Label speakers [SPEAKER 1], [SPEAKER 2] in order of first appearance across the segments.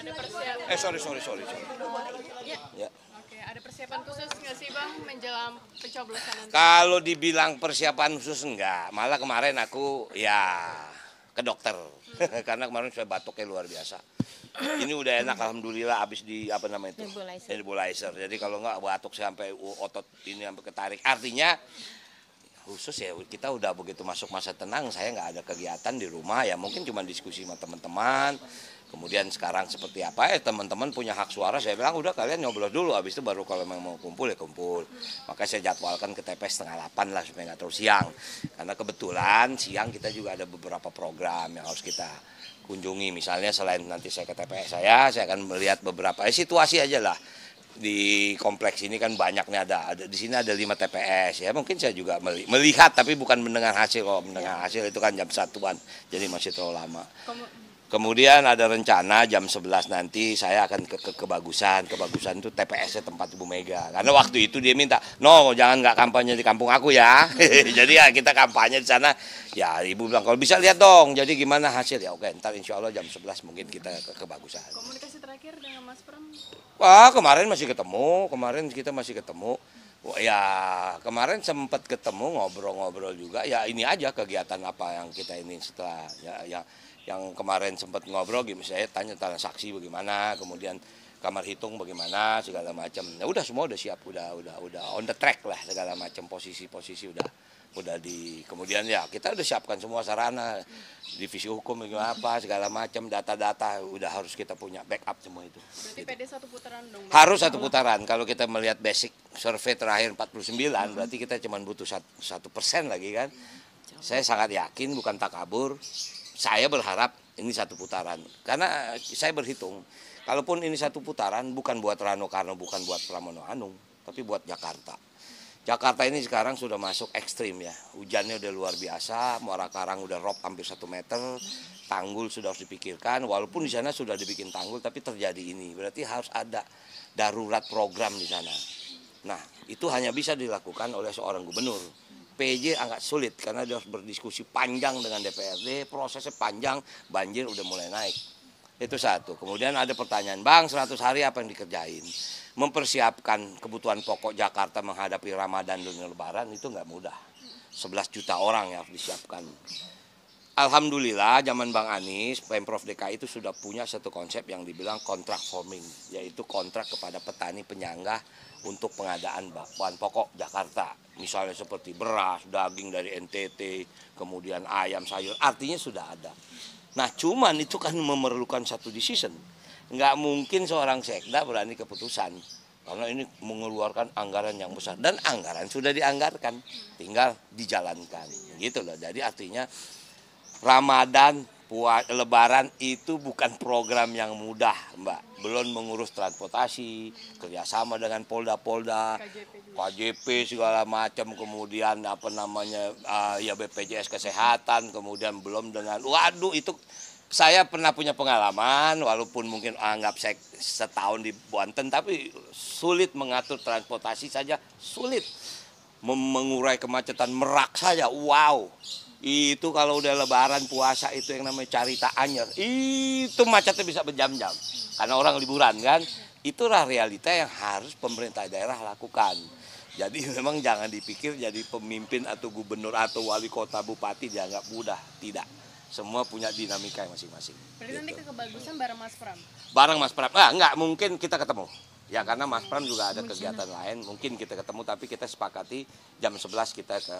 [SPEAKER 1] Ada persiapan.
[SPEAKER 2] Sorry. Ya.
[SPEAKER 1] Oke, ada persiapan khusus nggak sih Bang menjelang pencoblosan nanti?
[SPEAKER 2] Kalau dibilang persiapan khusus enggak, malah kemarin aku ya ke dokter karena kemarin saya batuknya luar biasa. Ini udah enak alhamdulillah, habis di apa namanya itu nebulizer. Jadi kalau enggak batuk sampai otot ini sampai ketarik. Artinya khusus ya kita udah begitu masuk masa tenang, saya nggak ada kegiatan di rumah ya, mungkin cuma diskusi sama teman-teman. Kemudian sekarang seperti apa ya, teman-teman punya hak suara, saya bilang udah kalian nyoblos dulu, habis itu baru kalau memang mau kumpul ya kumpul. Maka saya jadwalkan ke TPS setengah 8 lah supaya nggak terlalu siang, karena kebetulan siang kita juga ada beberapa program yang harus kita kunjungi. Misalnya selain nanti saya ke TPS saya akan melihat beberapa situasi aja lah. Di kompleks ini kan banyaknya ada di sini ada 5 TPS ya, mungkin saya juga melihat tapi bukan mendengar hasil. Kalau mendengar hasil itu kan jam 1-an, jadi masih terlalu lama. Kemudian ada rencana jam 11 nanti saya akan ke Kebagusan itu TPS-nya tempat Ibu Mega, karena waktu itu dia minta no jangan nggak kampanye di kampung aku ya. Jadi ya kita kampanye di sana ya, Ibu bilang kalau bisa lihat dong jadi gimana hasil ya. Oke, ntar insya Allah jam 11 mungkin kita ke Kebagusan.
[SPEAKER 1] Komunikasi terakhir dengan Mas Pram?
[SPEAKER 2] Wah, kemarin kita masih ketemu. Wah, ya kemarin sempat ketemu ngobrol-ngobrol juga. Ya ini aja kegiatan apa yang kita ini setelah ya yang kemarin sempat ngobrol, gitu saya tanya tentang saksi bagaimana, kemudian kamar hitung bagaimana segala macam. Ya udah semua udah siap, udah on the track lah segala macam, posisi-posisi udah di, kemudian ya kita udah siapkan semua sarana, divisi hukum apa segala macam, data-data udah harus kita punya backup semua itu.
[SPEAKER 1] Berarti PD satu putaran dong?
[SPEAKER 2] Harus satu putaran. Kalau kita melihat basic survei terakhir 49, berarti kita cuma butuh 1% lagi kan. Saya sangat yakin, bukan takabur. Saya berharap ini satu putaran. Karena saya berhitung, kalaupun ini satu putaran bukan buat Rano Karno, bukan buat Pramono Anung, tapi buat Jakarta. Jakarta ini sekarang sudah masuk ekstrim ya, hujannya udah luar biasa, Muara Karang udah rob hampir 1 meter, tanggul sudah harus dipikirkan, walaupun di sana sudah dibikin tanggul tapi terjadi ini, berarti harus ada darurat program di sana. Nah itu hanya bisa dilakukan oleh seorang gubernur. PJ agak sulit karena dia harus berdiskusi panjang dengan DPRD, prosesnya panjang, banjir udah mulai naik. Itu satu. Kemudian ada pertanyaan, Bang 100 hari apa yang dikerjain? Mempersiapkan kebutuhan pokok Jakarta menghadapi Ramadan dan Lebaran itu nggak mudah. 11 juta orang yang harus disiapkan. Alhamdulillah zaman Bang Anies, Pemprov DKI itu sudah punya satu konsep yang dibilang kontrak farming, yaitu kontrak kepada petani penyangga untuk pengadaan bahan pokok Jakarta. Misalnya seperti beras, daging dari NTT, kemudian ayam, sayur, artinya sudah ada. Nah cuman itu kan memerlukan satu decision. Nggak mungkin seorang sekda berani keputusan, karena ini mengeluarkan anggaran yang besar. Dan anggaran sudah dianggarkan, tinggal dijalankan. Gitu loh, jadi artinya Ramadan, Lebaran itu bukan program yang mudah, Mbak. Belum mengurus transportasi, kerjasama dengan Polda, KJP segala macam, kemudian apa namanya ya BPJS Kesehatan, kemudian belum dengan, waduh itu saya pernah punya pengalaman, walaupun mungkin anggap saya setahun di Banten, tapi sulit mengatur transportasi saja, sulit mengurai kemacetan Merak saja, wow. Itu kalau udah Lebaran puasa itu yang namanya Carita Anyer, itu macetnya bisa berjam-jam karena orang liburan kan. Itulah realita yang harus pemerintah daerah lakukan. Jadi memang jangan dipikir jadi pemimpin atau gubernur atau wali kota bupati dianggap mudah, tidak. Semua punya dinamika masing-masing.
[SPEAKER 1] Berarti nanti ke Kebagusan bareng Mas Pram?
[SPEAKER 2] Bareng Mas Pram, enggak mungkin kita ketemu. Ya karena Mas Pram juga ada kegiatan lain, mungkin kita ketemu, tapi kita sepakati jam 11 kita ke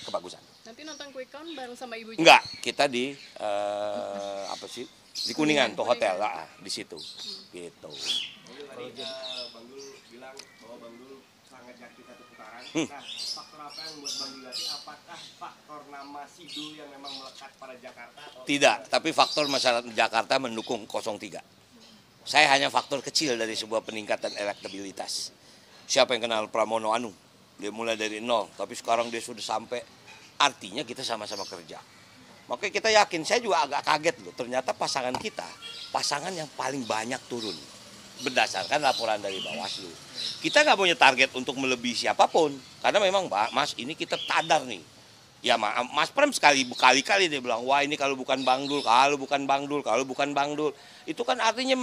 [SPEAKER 2] Kebagusan.
[SPEAKER 1] Nanti nonton quick count bareng sama Ibu juga?
[SPEAKER 2] Enggak, kita di apa sih? Di Kuningan tuh hotel lah, di situ. Gitu.
[SPEAKER 3] Kalau Bang Dul bilang bahwa Bang Dul sangat yakin satu putaran. Nah, faktor apa yang membuat Bang Dul yakin? Apakah faktor nama Sidul yang memang melekat pada Jakarta? Atau
[SPEAKER 2] tidak, tapi faktor masyarakat Jakarta mendukung 03. Saya hanya faktor kecil dari sebuah peningkatan elektabilitas. Siapa yang kenal Pramono Anung? Dia mulai dari nol, tapi sekarang dia sudah sampai, artinya kita sama-sama kerja. Makanya kita yakin, saya juga agak kaget loh, ternyata pasangan kita, pasangan yang paling banyak turun. Berdasarkan laporan dari Bawaslu. Kita nggak punya target untuk melebihi siapapun, karena memang Mas, ini kita tadar nih. Ya Mas Pram berkali-kali dia bilang, wah ini kalau bukan Bang Dul, kalau bukan Bang Dul, kalau bukan Bang Dul. Itu kan artinya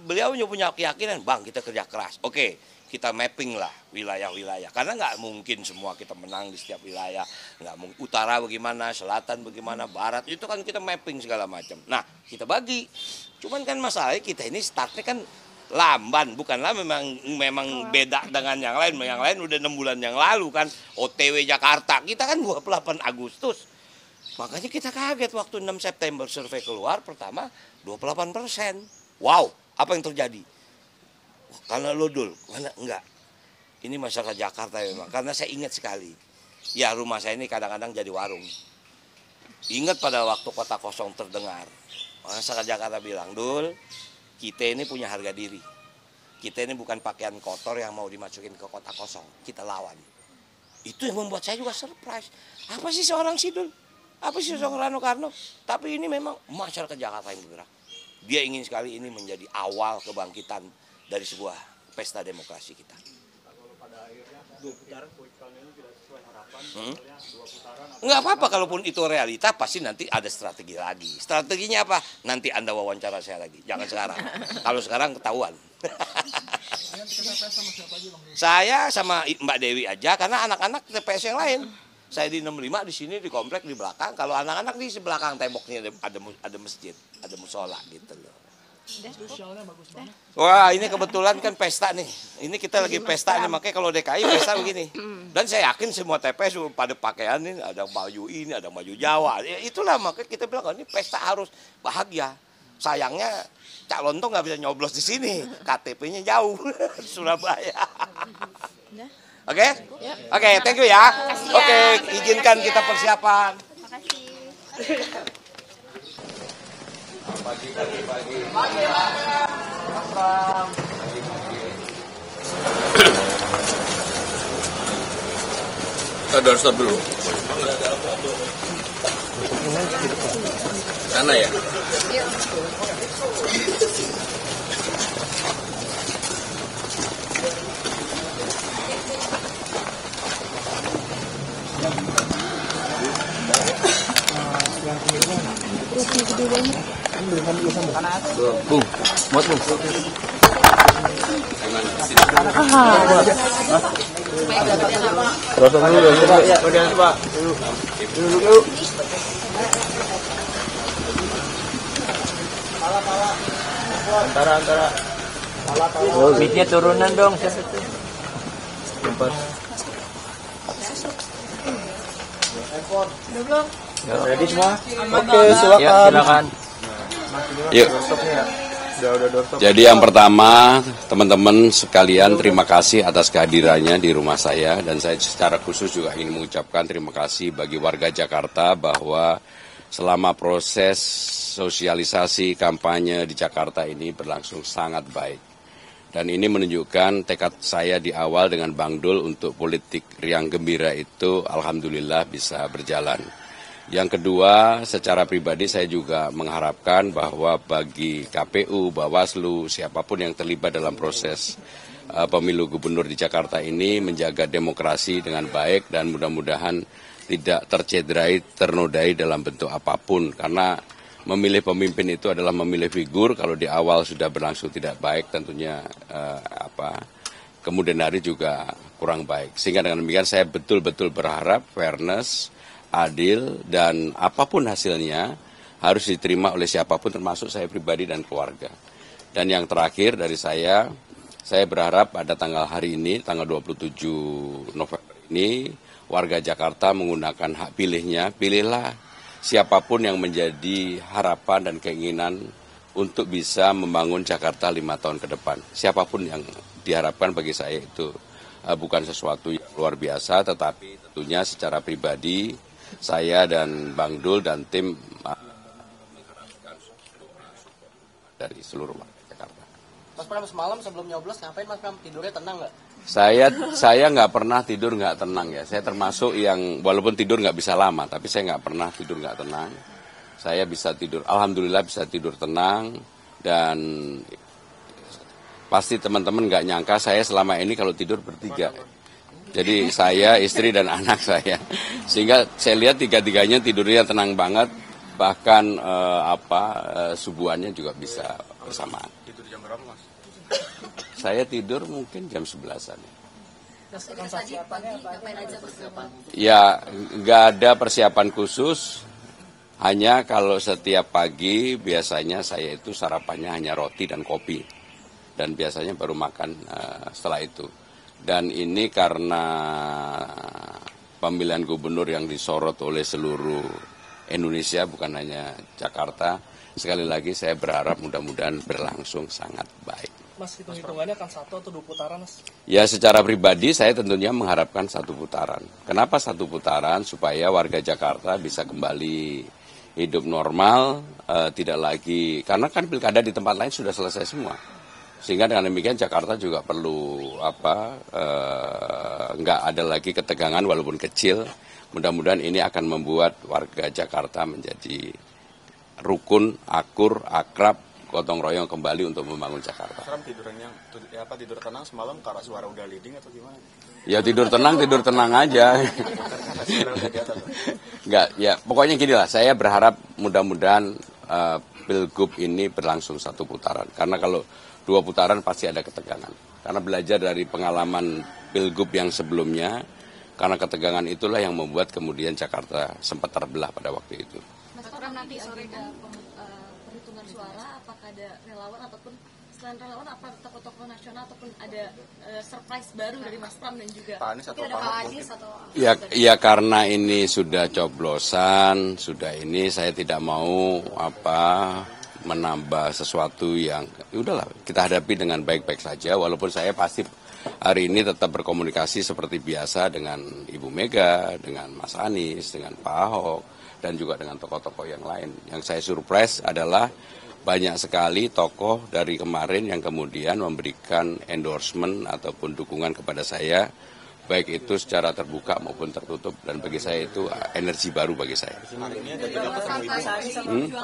[SPEAKER 2] beliau punya keyakinan, Bang kita kerja keras. Oke, kita mapping lah wilayah-wilayah. Karena nggak mungkin semua kita menang di setiap wilayah. Nggak mungkin, utara bagaimana, selatan bagaimana, barat. Itu kan kita mapping segala macam. Nah, kita bagi. Cuman kan masalahnya kita ini startnya kan lamban, bukanlah memang beda dengan yang lain. Yang lain udah 6 bulan yang lalu kan, OTW Jakarta, kita kan 28 Agustus. Makanya kita kaget waktu 6 September survei keluar pertama 28%. Wow, apa yang terjadi? Karena lo Dul, karena enggak. Ini masyarakat Jakarta memang, karena saya ingat sekali. Ya rumah saya ini kadang-kadang jadi warung. Ingat pada waktu kota kosong terdengar, masyarakat Jakarta bilang, Dul, kita ini punya harga diri. Kita ini bukan pakaian kotor yang mau dimasukin ke kota kosong. Kita lawan. Itu yang membuat saya juga surprise. Apa sih seorang Sidul? Apa sih seorang Rano Karno? Tapi ini memang masyarakat Jakarta yang bergerak. Dia ingin sekali ini menjadi awal kebangkitan dari sebuah pesta demokrasi kita.
[SPEAKER 4] Kalau pada akhirnya 2 putaran quick count ini tidak sesuai harapan, misalnya 2 putaran.
[SPEAKER 2] Enggak apa-apa, kalaupun itu realita pasti nanti ada strategi lagi. Strateginya apa? Nanti Anda wawancara saya lagi. Jangan sekarang. Kalau sekarang ketahuan. Saya sama Mbak Dewi aja, karena anak-anak TPS yang lain. Saya di 65, di sini di komplek di belakang. Kalau anak-anak di belakang temboknya ada masjid, ada musola gitu loh. Wah ini kebetulan kan pesta nih. Ini kita lagi pesta nih, makanya kalau DKI pesta begini. Dan saya yakin semua TPS pada pakaian ini, ada baju ini, ada baju Jawa. Ya, itulah makanya kita bilang ini pesta harus bahagia. Sayangnya Cak Lontong nggak bisa nyoblos di sini, KTP-nya jauh Surabaya. Oke, oke, thank you ya. Oke, izinkan kita persiapan.
[SPEAKER 5] Kita doorstop dulu. Sana ya? Bung, muat bung. Terus dulu ya, Pak. Dulu. Antara. Oh, beatnya turunan dong. Siapa itu? Ready semua? Oke, silakan. Ya, silakan. Yuk. Jadi yang pertama, teman-teman sekalian, terima kasih atas kehadirannya di rumah saya, dan saya secara khusus juga ingin mengucapkan terima kasih bagi warga Jakarta bahwa selama proses sosialisasi kampanye di Jakarta ini berlangsung sangat baik. Dan ini menunjukkan tekad saya di awal dengan Bang Dul untuk politik riang gembira itu alhamdulillah bisa berjalan. Yang kedua, secara pribadi saya juga mengharapkan bahwa bagi KPU, Bawaslu, siapapun yang terlibat dalam proses pemilu gubernur di Jakarta ini menjaga demokrasi dengan baik dan mudah-mudahan tidak tercederai, ternodai dalam bentuk apapun. Karena memilih pemimpin itu adalah memilih figur, kalau di awal sudah berlangsung tidak baik tentunya kemudian hari juga kurang baik. Sehingga dengan demikian saya betul-betul berharap fairness, adil, dan apapun hasilnya harus diterima oleh siapapun termasuk saya pribadi dan keluarga. Dan yang terakhir dari saya berharap pada tanggal hari ini, tanggal 27 November ini, warga Jakarta menggunakan hak pilihnya, pilihlah siapapun yang menjadi harapan dan keinginan untuk bisa membangun Jakarta 5 tahun ke depan. Siapapun yang diharapkan bagi saya itu bukan sesuatu yang luar biasa, tetapi tentunya secara pribadi saya dan Bang Dul dan tim mengharapkan dari seluruh masyarakat Jakarta.
[SPEAKER 6] Mas Pram, semalam sebelum nyoblos ngapain Mas Pram? Tidurnya tenang nggak?
[SPEAKER 5] Saya nggak pernah tidur nggak tenang ya. Saya termasuk yang walaupun tidur nggak bisa lama, tapi saya nggak pernah tidur nggak tenang. Saya bisa tidur, alhamdulillah bisa tidur tenang, dan pasti teman-teman nggak nyangka saya selama ini kalau tidur bertiga. Jadi saya, istri dan anak saya. Sehingga saya lihat tiga-tiganya tidurnya tenang banget, bahkan subuhannya juga bisa bersamaan.
[SPEAKER 4] Tidur jam berapa, Mas?
[SPEAKER 5] Saya tidur mungkin jam 11-an.
[SPEAKER 7] Ngapain aja persiapan?
[SPEAKER 5] Ya, nggak ada persiapan khusus. Hanya kalau setiap pagi biasanya saya itu sarapannya hanya roti dan kopi. Dan biasanya baru makan setelah itu. Dan ini karena pemilihan gubernur yang disorot oleh seluruh Indonesia, bukan hanya Jakarta. Sekali lagi saya berharap mudah-mudahan berlangsung sangat baik.
[SPEAKER 6] Mas, hitung-hitungannya akan 1 atau 2 putaran, Mas?
[SPEAKER 5] Ya, secara pribadi saya tentunya mengharapkan 1 putaran. Kenapa 1 putaran? Supaya warga Jakarta bisa kembali hidup normal, tidak lagi, karena kan pilkada di tempat lain sudah selesai semua. Sehingga dengan demikian Jakarta juga perlu nggak ada lagi ketegangan walaupun kecil. Mudah-mudahan ini akan membuat warga Jakarta menjadi rukun, akur, akrab, gotong royong kembali untuk membangun Jakarta.
[SPEAKER 4] Tidur tenang semalam karena suara udah leading atau gimana?
[SPEAKER 5] Ya tidur tenang aja. Enggak, ya pokoknya gini lah, saya berharap mudah-mudahan Pilgub ini berlangsung 1 putaran. Karena kalau 2 putaran pasti ada ketegangan. Karena belajar dari pengalaman Pilgub yang sebelumnya, karena ketegangan itulah yang membuat kemudian Jakarta sempat terbelah pada waktu itu.
[SPEAKER 7] Mas Pram, nanti sore kan perhitungan suara, apakah ada relawan ataupun selain relawan apa tokoh-tokoh nasional ataupun ada surprise baru dari Mas Pram dan juga
[SPEAKER 4] Pak Anies atau
[SPEAKER 7] Pak Anies atau
[SPEAKER 5] Ya karena ini sudah coblosan, saya tidak mau menambah sesuatu yang udahlah kita hadapi dengan baik-baik saja, walaupun saya pasti hari ini tetap berkomunikasi seperti biasa dengan Ibu Mega, dengan Mas Anies, dengan Pak Ahok, dan juga dengan tokoh-tokoh yang lain. Yang saya surprise adalah banyak sekali tokoh dari kemarin yang kemudian memberikan endorsement ataupun dukungan kepada saya, baik itu secara terbuka maupun tertutup, dan bagi saya itu energi baru bagi saya.
[SPEAKER 4] Hari ini ada jadwal ketemu Ibu.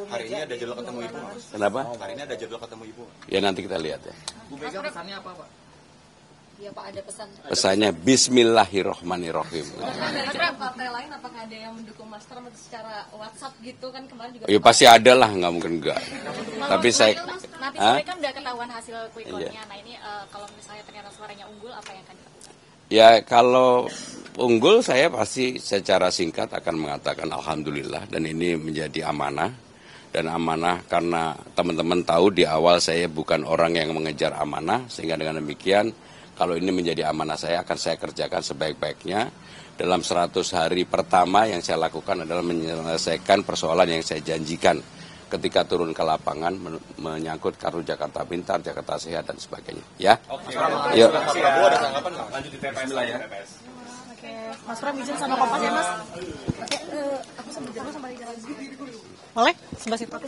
[SPEAKER 4] Hari ini ada jadwal ketemu Ibu.
[SPEAKER 5] Kenapa?
[SPEAKER 4] Hari ini ada jadwal ketemu Ibu.
[SPEAKER 5] Ya nanti kita lihat ya.
[SPEAKER 6] Bu Mega pesannya apa, Pak?
[SPEAKER 7] ya Pak ada pesan?
[SPEAKER 5] Pesannya Bismillahirrohmanirrohim.
[SPEAKER 7] Dari partai lain apakah ada yang mendukung Mas Pram secara WhatsApp gitu kan kemarin juga?
[SPEAKER 5] Ya pasti ada lah, nggak mungkin enggak. Tapi saya
[SPEAKER 7] nanti sore kan udah ketahuan hasil quick count-nya.
[SPEAKER 5] Iya.
[SPEAKER 7] Nah ini kalau misalnya ternyata suaranya unggul apa yang akan dilakukan?
[SPEAKER 5] Ya kalau unggul saya pasti secara singkat akan mengatakan alhamdulillah, dan ini menjadi amanah. Dan amanah karena teman-teman tahu di awal saya bukan orang yang mengejar amanah, sehingga dengan demikian kalau ini menjadi amanah saya akan saya kerjakan sebaik-baiknya. Dalam 100 hari pertama yang saya lakukan adalah menyelesaikan persoalan yang saya janjikan ketika turun ke lapangan menyangkut Kartu Jakarta Pintar, Jakarta Sehat, dan sebagainya. Ya. Yuk.
[SPEAKER 3] Lanjut di TPS lah ya.
[SPEAKER 7] Oke, Mas Pram izin sama Kompas ya Mas. Aku sambil jalan sampai jalan.
[SPEAKER 1] Boleh? Sebelah situ.